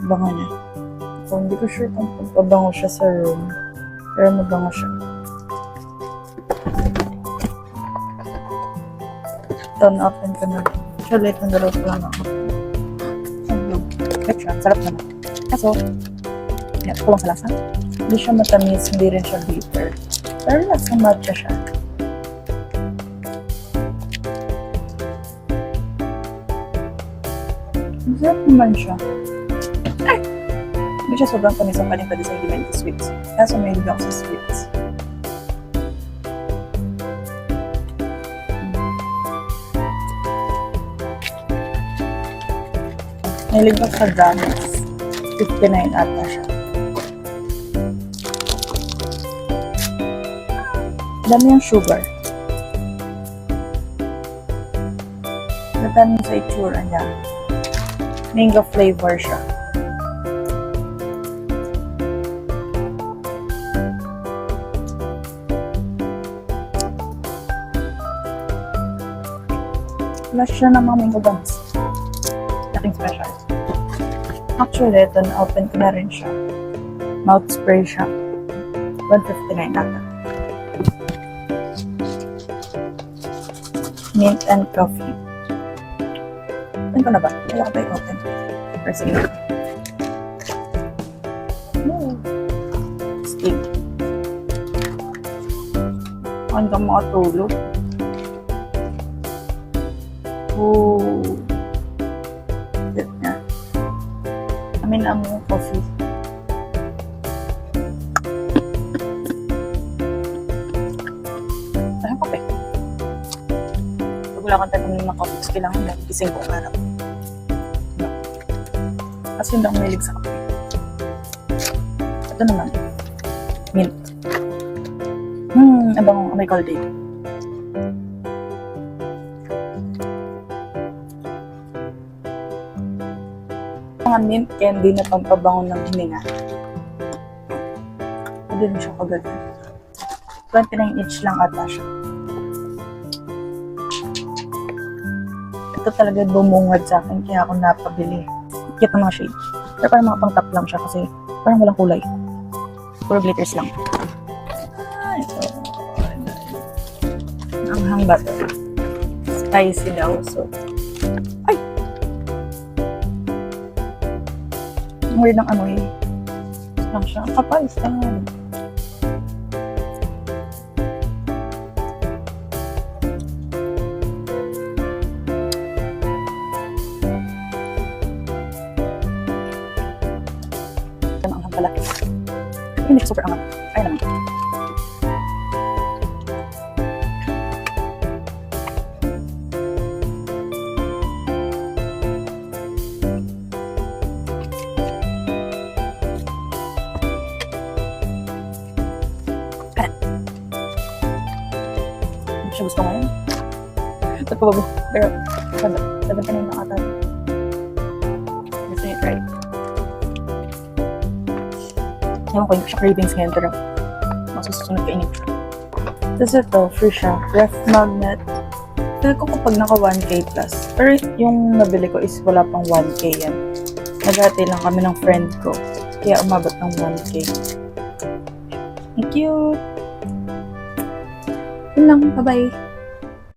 Bango niya. So, hindi ko sure kung pabango siya sa room. Pero mabango siya. Turn open ko na. Actually, itong dalawa ko lang ako. Wait siya. Sarap naman. Kaso, yan, kulang sa lasa. Hindi siya matamis, hindi rin siya bitter. Pero lasang matcha siya. Masarap naman siya. Ay! Hindi siya sobrang tamis ang paling pwede sa hindi mahilig sa sweets. Kaso mahilig ako sa sweets. Mahilig ako sa brownies. 59 ata siya. Dami yung sugar. Natan sa itsura niya. Mango flavor siya. Flash siya ng mga mango buns. Nothing special. Actually, ito na-open ko na rin siya. Mouth spray siya. 159 ata. Mint and coffee. Open ko na ba? Kaya ko ba i-open? Or sige na. Steam. Hanggang makatulog. Ooh. Good na. Amin ang coffee. Parang kape. Pag wala kang tayo ng coffee, kasi kailangan lang gising ko harap. Kasi hindi ako mahilig sa kape. Ito naman. Mint. Abang may call date. Mga mint candy na pampabango ng hininga. Hindi rin siya kaganda. 29 each lang ata siya. Ito talaga bumungad sa akin kaya ako napabili. Cute ng mga shade. Pero parang mga pang-top lang siya kasi parang walang kulay. Puro glitters lang. Ito. Ang hangbat. Spicy daw. So, ay! Ang weird ng amoy. Lang siya. Kapal. Saan? Ang pala. Hindi super angat. Ay naman. Hindi siya gusto ngayon. Ito pa ba? Pero, sabi ka na yung nakatan. Gusto niya try. Ewan ko, hindi siya cravings ngayon, pero masusunod kainin siya. Tapos ito, free siya. Ref magnet. Feel ko kapag naka 1K plus. Pero yung nabili ko is wala pang 1K yan. Naghati lang kami ng friend ko. Kaya umabot ng 1K. Thank you! Yun lang. Bye-bye!